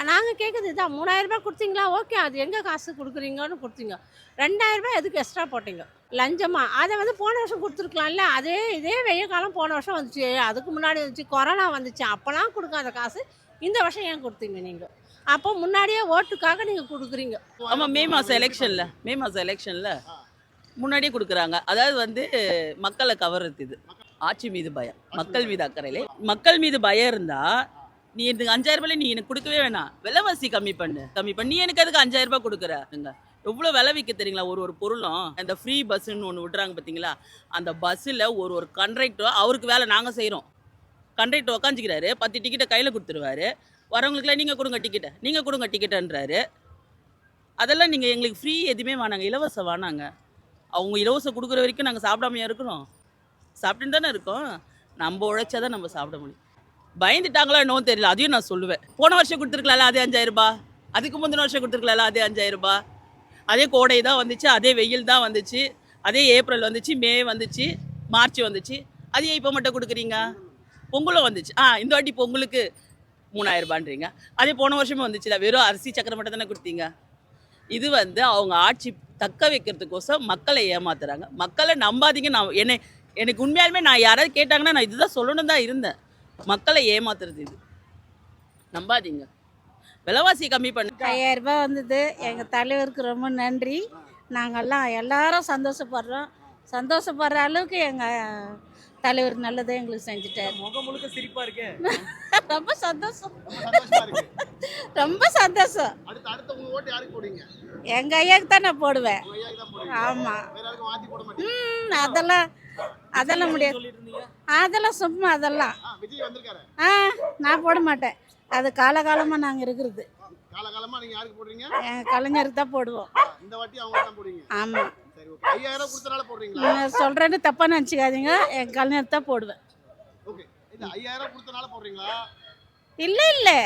நாங்கள் கேட்குறது இதான் 3000 கொடுத்தீங்களா ஓகே, அது எங்கே காசு கொடுக்குறீங்கன்னு கொடுத்தீங்க. 2000 எதுக்கு எக்ஸ்ட்ரா போட்டீங்க லஞ்சமா? அதை வந்து போன வருஷம் கொடுத்துருக்கலாம்ல. இதே வெய்ய காலம் போன வருஷம் வந்துச்சு, அதுக்கு முன்னாடி வந்துச்சு, கொரோனா வந்துச்சு, அப்போலாம் கொடுக்காத காசு இந்த வருஷம் ஏன் கொடுத்தீங்க நீங்கள்? அப்போ முன்னாடியே ஓட்டுக்காக நீங்கள் கொடுக்குறீங்க. ஆமாம், மே மாதம் எலெக்ஷனில் முன்னாடியே கொடுக்குறாங்க. அதாவது வந்து மக்களை கவர்றது. இது ஆட்சி மீது பயம், மக்கள் மீது அக்கறையிலே. மக்கள் மீது பயம் இருந்தால் நீ எனக்கு 5000 ரூபாய் நீ எனக்கு கொடுக்கவே வேணாம், விலைவாசி கம்மி பண்ணி எனக்கு அதுக்கு 5000 ரூபாய் கொடுக்குறங்க. எவ்வளோ விலை விற்க தெரியுங்களா ஒரு பொருளும். அந்த ஃப்ரீ பஸ்ஸுன்னு ஒன்று விட்றாங்க பார்த்தீங்களா, அந்த பஸ்ஸில் ஒரு கண்ட்ராக்டர், அவருக்கு வேலை நாங்கள் செய்கிறோம். கண்ட்ராக்டர் உக்காஞ்சிக்கிறாரு, 10 டிக்கெட்டை கையில் கொடுத்துருவாரு. வரவங்களுக்குலாம் நீங்கள் கொடுங்க டிக்கெட்டுன்றாரு. அதெல்லாம் நீங்கள் எங்களுக்கு ஃப்ரீ எதுவுமே வேணாங்க, இலவசம் வேணாங்க. அவங்க இலவசம் கொடுக்குற வரைக்கும் நாங்கள் சாப்பிடாமையா இருக்கிறோம்? சாப்பிட்டுன்னு தானே இருக்கோம். நம்ம உழைச்சா தான் நம்ம சாப்பிட முடியும். பயந்துட்டாங்களா என்னவோ தெரியல, அதையும் நான் சொல்லுவேன். போன வருஷம் கொடுத்துருக்கலாம்ல அதே 5000 ரூபாய், அதுக்கு முந்தின வருஷம் கொடுத்துருக்கலாம்ல அதே 5000 ரூபாய். அதே கோடை தான் வந்துச்சு, அதே வெயில் தான் வந்துச்சு, அதே ஏப்ரல் வந்துச்சு, மே வந்துச்சு, மார்ச் வந்துச்சு. அதே இப்போ மட்டும் கொடுக்குறீங்க? பொங்கலும் வந்துச்சு, இந்த வாட்டி பொங்கலுக்கு 3000 ரூபான்றீங்க. அதே போன வருஷமே வந்துச்சுல, வெறும் அரிசி சக்கரை மட்டும் தானே கொடுத்தீங்க. இது வந்து அவங்க ஆட்சி தக்க வைக்கிறதுக்கோசம் மக்களை ஏமாத்துறாங்க. மக்களை நம்பாதீங்க. எனக்கு உண்மையாலுமே நான் யாராவது கேட்டாங்கன்னா நான் இதுதான் சொல்லணும் தான் இருந்தேன். மக்களை ஏமாத்துறது இது, நம்பாதீங்க. விலைவாசி கம்மி பண்ண 5000 ரூபாய் வந்தது. எங்கள் தலைவருக்கு ரொம்ப நன்றி. நாங்கள்லாம் எல்லாரும் சந்தோஷப்படுற அளவுக்கு எங்கள் தலைவர் நல்லதை எங்களுக்கு செஞ்சுட்டார். முகம் முழுக்க சிரிப்பா இருக்கு. ரொம்ப சந்தோஷம், ரொம்ப சந்தோஷம். அடுத்து உங்க ஓட்டு யாருக்கு போடுவீங்க? எங்க ஐயாக்கு தான் நான் போடுவேன். ஆமாம். அதெல்லாம் முடியாது. அதெல்லாம் சும்மா அதெல்லாம் நான் போட மாட்டேன். அது காலகாலமாக நாங்கள் இருக்கிறது. காலகாலமா நீங்க யாருக்கு போடுறீங்க? எங்கள் கலைஞருக்கு தான் போடுவோம். இந்த வாட்டி அவங்க தான் போடுவீங்க? ஆமாம். சரி, ஓகே. 5000 கொடுத்தனால போடுறீங்களா? நான் சொல்கிறேன்னு தப்பாக நினச்சிக்காதீங்க, என் கலைஞர் தான் போடுவேன். ஓகே. இந்த 5000 கொடுத்தனால போடுறீங்களா? இல்லை,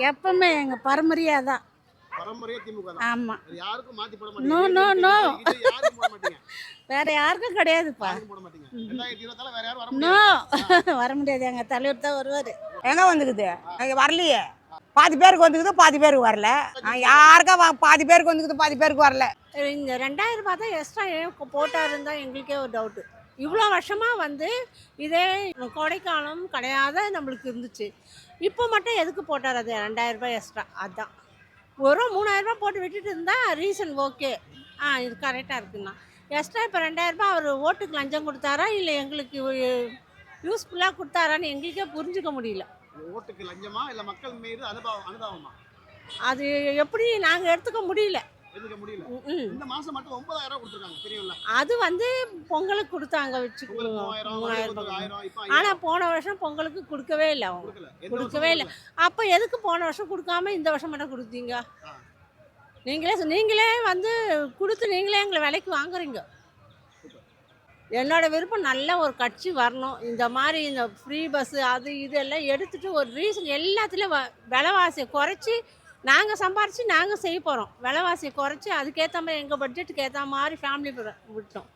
எப்பவுமே எங்கள் பரம்பரையாக தான். பரம்பரையா திமுக தான். ஆமாம். யாருக்கும் மாத்தி போட நோ மாட்டீங்க? நோ நோ, இது யாருக்கும் போட மாட்டீங்க? வேற யாருக்கும் கிடையாதுப்பா. யாருக்கும் போட மாட்டீங்க? 2024 வேற யாரும் வர நோ, முடியாது. வர முடியாது. எங்கள் தலைவர் தான் வருவார். எங்க வந்துக்குது? அங்கே வரலையே. பாதி பேருக்கு வந்துக்குது, பாதி பேருக்கு வரல. யாருக்கா பாதி பேருக்கு வந்துக்குது, பாதி பேருக்கு வரல. இந்த 2000 ரூபாய் தான் எக்ஸ்ட்ரா ஏன் போட்டாருன்னு தான் எங்களுக்கே ஒரு டவுட்டு. இவ்வளோ வருஷமாக வந்து இதே கோடைக்காலம் கிடையாத நம்மளுக்கு இருந்துச்சு. இப்போ மட்டும் எதுக்கு போட்டார் அது 2000 ரூபாய் எக்ஸ்ட்ரா? அதுதான் ஒரு 3000 ரூபாய் போட்டு விட்டுட்டு இருந்தால் ரீசன் ஓகே, இது கரெக்டாக இருக்குண்ணா. எக்ஸ்ட்ரா இப்போ 2000 ரூபாய் அவர் ஓட்டுக்கு லஞ்சம் கொடுத்தாரா இல்லை எங்களுக்கு யூஸ்ஃபுல்லாக கொடுத்தாரான்னு எங்களுக்கே புரிஞ்சுக்க முடியல. ஓட்டுக்கு லஞ்சமா இல்ல மக்கள் மீது அனுதாபமா? அது எப்படி நாங்கள் எடுத்துக்க முடியல. எதுக்க முடியல. இந்த மாசம் மட்டும் 9000 கொடுத்துருக்காங்க, தெரியும்ல? அது வந்து பொங்கலுக்கு கொடுத்தாங்க வச்சுக்கோங்க, 3000 ரூபாய். ஆனால் போன வருஷம் பொங்கலுக்கு கொடுக்கவே இல்லை, அவங்க கொடுக்கவே இல்லை. அப்போ எதுக்கு போன வருஷம் கொடுக்காம இந்த வருஷம் மட்டும் கொடுத்தீங்க? நீங்களே வந்து கொடுத்து நீங்களே எங்களை விலைக்கு வாங்குறீங்க. என்னோட விருப்பம் நல்ல ஒரு கட்சி வரணும். இந்த மாதிரி இந்த ஃப்ரீ பஸ்ஸு அது இதெல்லாம் எடுத்துகிட்டு ஒரு ரீசன் எல்லாத்துலேயும் விலைவாசியை குறைச்சி நாங்கள் சம்பாரித்து நாங்கள் செய்ய போகிறோம். விலைவாசியை குறைச்சி அதுக்கேற்ற மாதிரி எங்கள் பட்ஜெட்டுக்கு ஏற்ற மாதிரி ஃபேமிலி விட்டோம்.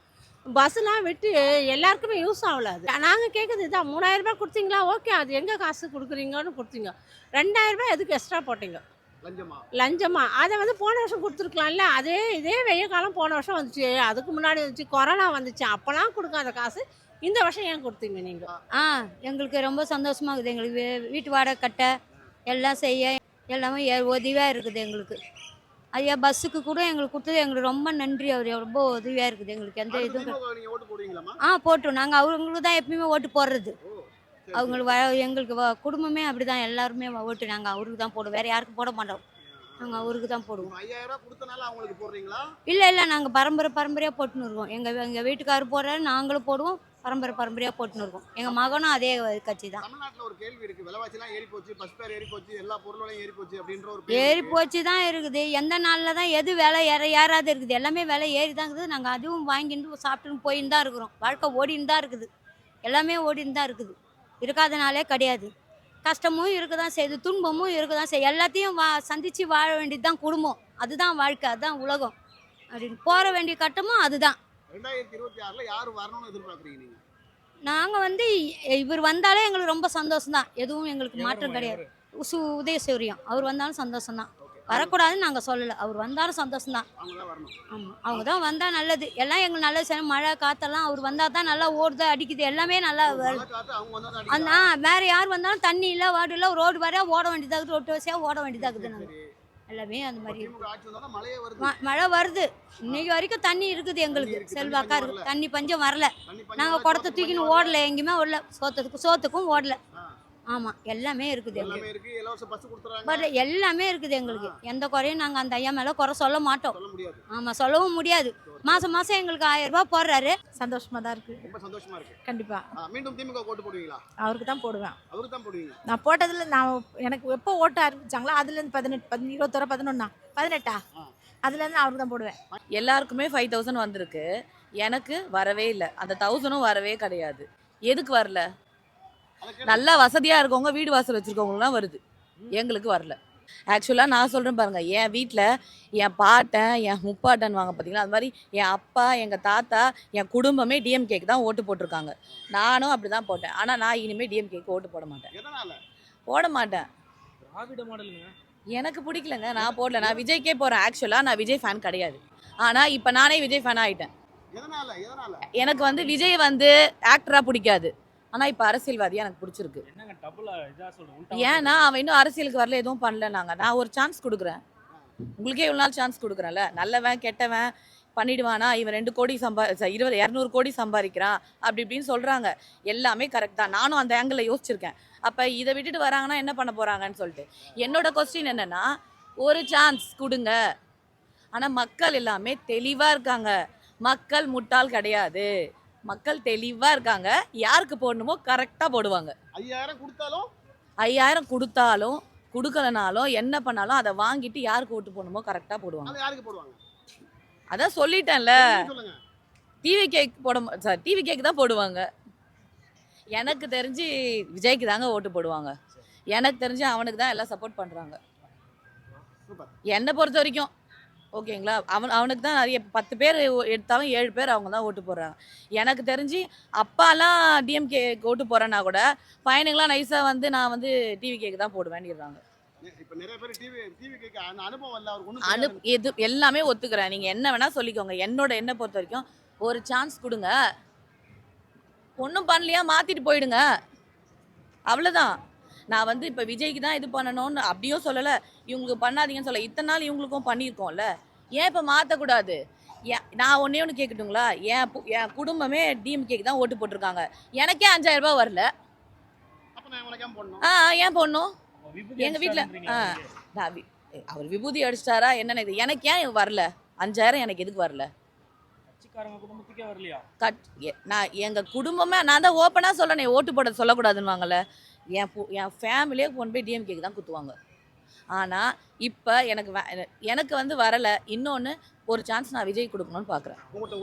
பஸ்ஸுலாம் விட்டு எல்லாருக்குமே யூஸ் ஆகல. அது நாங்கள் கேட்குறது இதான் 3000 ரூபாய் கொடுத்தீங்களா ஓகே, அது எங்கே காசு கொடுக்குறீங்கன்னு கொடுத்தீங்க. 2000 ரூபாய் எதுக்கு எக்ஸ்ட்ரா போட்டீங்க லஞ்சமா? அதை வந்து போன வருஷம் கொடுத்துருக்கலாம்ல. இதே வெய்ய காலம் போன வருஷம் வந்துச்சு, அதுக்கு முன்னாடி வந்துச்சு, கொரோனா வந்துச்சு, அப்போலாம் கொடுக்காத காசு இந்த வருஷம் ஏன் கொடுத்தீங்க நீங்கள்? எங்களுக்கு ரொம்ப சந்தோஷமாக இருக்குது. எங்களுக்கு வீட்டு வாடகை கட்ட எல்லாம் செய்ய எல்லாமே உதவியாக இருக்குது எங்களுக்கு. ஐயா பஸ்ஸுக்கு கூட எங்களுக்கு கொடுத்தது எங்களுக்கு ரொம்ப நன்றி. அவர் ரொம்ப உதவியாக இருக்குது எங்களுக்கு. எந்த இதுவும் போட்டோம். நாங்கள் அவங்களுக்கு தான் எப்பயுமே ஓட்டு போடுறது. அவங்களுக்கு எங்களுக்கு குடும்பமே அப்படி தான், எல்லாருமே ஓட்டு நாங்கள் அவருக்கு தான் போடுவோம், வேறு யாருக்கும் போட மாட்டோம். நாங்கள் அவருக்கு தான் போடுவோம். இல்லை, நாங்கள் பரம்பரையாக போட்டுன்னு இருக்கோம். எங்கள் வீட்டுக்காரர் போடுறாரு, நாங்களும் போடுவோம், பரம்பரையாக போட்டுன்னு இருக்கோம். எங்கள் மகனும் அதே கட்சி தான். ஏறி போச்சு தான் இருக்குது. எந்த நாளில் தான் எது விலை ஏறாது இருக்குது, எல்லாமே விலை ஏறி தான் இருக்குது. நாங்கள் அதுவும் வாங்கிட்டு சாப்பிட்டுன்னு போயின்னு தான் இருக்கிறோம். வாழ்க்கை ஓடின்னு தான் இருக்குது, எல்லாமே ஓடின்னு தான் இருக்குது. இருக்காதனாலே கிடையாது. கஷ்டமும் இருக்க தான் செய்யுது, துன்பமும் இருக்க தான் செய்யுது. எல்லாத்தையும் சந்தித்து வாழ வேண்டியது தான் குடும்பம். அதுதான் வாழ்க்கை, அதுதான் உலகம். அப்படின்னு போற வேண்டிய கட்டமும் அதுதான். 2026ல யார் வரணும்னு எதிர்பார்க்குறீங்க நீங்க? நாங்கள் வந்து இவர் வந்தாலே எங்களுக்கு ரொம்ப சந்தோஷம் தான். எதுவும் எங்களுக்கு மாற்றம் கிடையாது. உதயசூரியன் அவர் வந்தாலும் சந்தோஷம்தான். வரக்கூடாதுன்னு நாங்கள் சொல்லலை, அவர் வந்தாலும் சந்தோஷம்தான். அவங்க தான் வரணும். ஆமாம், அவங்க தான் வந்தால் நல்லது. எல்லாம் எங்களுக்கு நல்லது செய்யணும். மழை காற்றெல்லாம் அவர் வந்தால் தான் நல்லா ஓடுது, அடிக்குது, எல்லாமே நல்லா வருது. மழை காத்து அவங்க வந்தா தான் அந்த அடிக்குதா? வேற யார் வந்தாலும் தண்ணி இல்லை, வார்டு இல்லை, ரோடு வரையா ஓட வேண்டியதாகுது, ரோட்டு வசதியாக ஓட வேண்டியதாகுது. நாங்கள் எல்லாமே அந்த மாதிரி இருக்கு. திமுக ஆட்சி வந்தா தான் மழையே வருது. மழை வருது, இன்னைக்கு வரைக்கும் தண்ணி இருக்குது எங்களுக்கு, இருக்கு, செல்வாக்கா தண்ணி இருக்குது. தண்ணி பஞ்சம் வரல. தண்ணி பஞ்சம் நாங்கள் வரல, குடத்தை சோத்துக்கு தூக்கின்னு பஞ்சம் வரல. ஓடல, எங்கேயுமே ஓடல, சோத்துக்கும் ஓடல. ஆ. ஆமாம், எல்லாமே இருக்குது எங்களுக்கு. எல்லாமே இருக்கு. இலவச பஸ் கொடுத்துறாங்க. பட் எல்லாமே இருக்குது எங்களுக்கு. எந்த குறையும் நாங்கள் அந்த ஐயா மேலே குறை சொல்ல மாட்டோம். சொல்ல முடியாது. ஆமாம், சொல்லவும் முடியாது. மாதம் மாதம் எங்களுக்கு 1000 ரூபாய் போடுறாரு. சந்தோஷமாக தான் இருக்குது. ரொம்ப சந்தோஷமா இருக்கு. கண்டிப்பாக மீண்டும் திமுக ஓட்டு போடுவீங்களா? அவருக்கு தான் போடுவேன். அவருக்கு தான் போடுவீங்க. நான் போட்டதில் நான் எனக்கு எப்போ ஓட்ட ஆரம்பிச்சாங்களோ அதுலேருந்து 18 21 11 18 அதுலேருந்து அவருக்கு தான் போடுவேன். எல்லாருக்குமே 5000 வந்திருக்கு, எனக்கு வரவே இல்லை. அந்த 1000ம் வரவே கிடையாது. எதுக்கு வரல? அதை கேட்டு நல்லா வசதியாக இருக்கவங்க, வீடு வாசல் வச்சுருக்கவங்களாம் வருது, எங்களுக்கு வரல. ஆக்சுவலாக நான் சொல்கிறேன் பாருங்க, என் வீட்டில் என் பாட்டன், என் முப்பாட்டன் வாங்க பார்த்தீங்களா, அது மாதிரி என் அப்பா, எங்கள் தாத்தா, என் குடும்பமே டிஎம்கேக்கு தான் ஓட்டு போட்டிருக்காங்க. நானும் அப்படி தான் போட்டேன். ஆனால் நான் இனிமேல் டிஎம்கேக்கு ஓட்டு போட மாட்டேன். எதனால? போட மாட்டேன். திராவிட மாடலுங்க. எனக்கு பிடிக்கலங்க, நான் போடல. நான் விஜய்க்கே போகிறேன். ஆக்சுவலாக நான் விஜய் ஃபேன் கிடையாது, ஆனால் இப்போ நானே விஜய் ஃபேன் ஆகிட்டேன். எதனால? எதனால? எனக்கு வந்து விஜய் வந்து ஆக்டராக பிடிக்காது, ஆனால் இப்போ அரசியல்வாதியாக எனக்கு பிடிச்சிருக்கு. என்னங்க டபுளா இதா சொல்றேன். ஏன்னா அவன் இன்னும் அரசியலுக்கு வரல, எதுவும் பண்ணல. நான் ஒரு சான்ஸ் கொடுக்குறேன், உங்களுக்கே இவ்வளோ நாள் சான்ஸ் கொடுக்குறேன்ல. நல்லவன் கெட்டவன் பண்ணிடுவானா, இவன் 2 கோடி 200 கோடி சம்பாதிக்கிறான் அப்படி இப்படின்னு சொல்கிறாங்க. எல்லாமே கரெக்ட் தான், நானும் அந்த ஆங்கிளில் யோசிச்சிருக்கேன். அப்போ இதை விட்டுட்டு வராங்கன்னா என்ன பண்ண போகிறாங்கன்னு சொல்லிட்டு என்னோட கொஸ்டின் என்னென்னா, ஒரு சான்ஸ் கொடுங்க. ஆனால் மக்கள் எல்லாமே தெளிவாக இருக்காங்க. மக்கள் முட்டாள் கிடையாது, மக்கள் தெளிவாக இருக்காங்க. யாருக்கு போடணுமோ கரெக்டாக போடுவாங்க. 5000 கொடுத்தாலும் 5000 கொடுத்தாலும் கொடுக்கலனாலும் என்ன பண்ணாலும் அதை வாங்கிட்டு யாருக்கு ஓட்டு போடணுமோ கரெக்டாக போடுவாங்க. அது யாருக்கு போடுவாங்க? அதான் சொல்லிட்டேன்ல, சொல்லுங்க. டிவி கேக்கு தான் போடுவாங்க. எனக்கு தெரிஞ்சு விஜய்க்கு தாங்க ஓட்டு போடுவாங்க. எனக்கு தெரிஞ்சு அவனுக்கு தான் எல்லாம் சப்போர்ட் பண்ணுறாங்க. சூப்பர். என்னை பொறுத்த வரைக்கும் ஓகேங்களா, அவனுக்கு தான் நிறைய 10 பேர் எடுத்தாலும் 7 பேர் அவங்க தான் ஓட்டு போடுறாங்க. எனக்கு தெரிஞ்சு அப்பாலாம் டிஎம்கே ஓட்டு போகிறேன்னா கூட பையனுங்களாம் நைஸாக வந்து நான் வந்து டிவி கேக்கு தான் போடுவேன்னுறாங்க. இப்ப நிறைய பேர் டிவி கேட்க அந்த அனுபவம் இல்ல, அவருக்கு ஒண்ணும் எது எல்லாமே ஒத்துக்கிறேன், நீங்கள் என்ன வேணால் சொல்லிக்கோங்க. என்னை பொறுத்த வரைக்கும் ஒரு சான்ஸ் கொடுங்க, ஒன்றும் பண்ணலையா மாற்றிட்டு போயிடுங்க, அவ்வளோதான். நான் வந்து இப்போ விஜய்க்கு தான் இது பண்ணணும்னு அப்படியும் சொல்லலை, இவங்களுக்கு பண்ணாதீங்கன்னு சொல்ல. இத்தனை நாள் இவங்களுக்கும் பண்ணியிருக்கோம்ல, ஏன் இப்போ மாற்றக்கூடாது? நான் ஒன்று கேட்கட்டுங்களா, என் குடும்பமே டிஎம்கேக்கு தான் ஓட்டு போட்டிருக்காங்க, எனக்கே 5000 ரூபாய் வரல. அப்ப நான் உனக்கு ஏன் போடணும்? ஏன் போடணும்? எங்கள் வீட்டில் அவர் விபூதி அடிச்சிட்டாரா என்னன்னு இது எனக்கு ஏன் வரல? 5000 எனக்கு எதுக்கு வரல? கட்சிக்காரங்க குடும்பத்துக்கே வரலையா? நான் எங்கள் குடும்பமே, நான் தான் ஓப்பனாக சொல்லணே, ஓட்டு போட சொல்லக்கூடாதுன்னு வாங்கல. என் ஃபேமிலியே கொண்டு போய் டிஎம்கேக்கு தான் குத்துவாங்க. ஆனால் இப்போ எனக்கு வந்து வரலை. இன்னொன்று ஒரு சான்ஸ் நான் விஜய் கொடுக்கணும்னு பார்க்குறேன். உங்கள்கிட்ட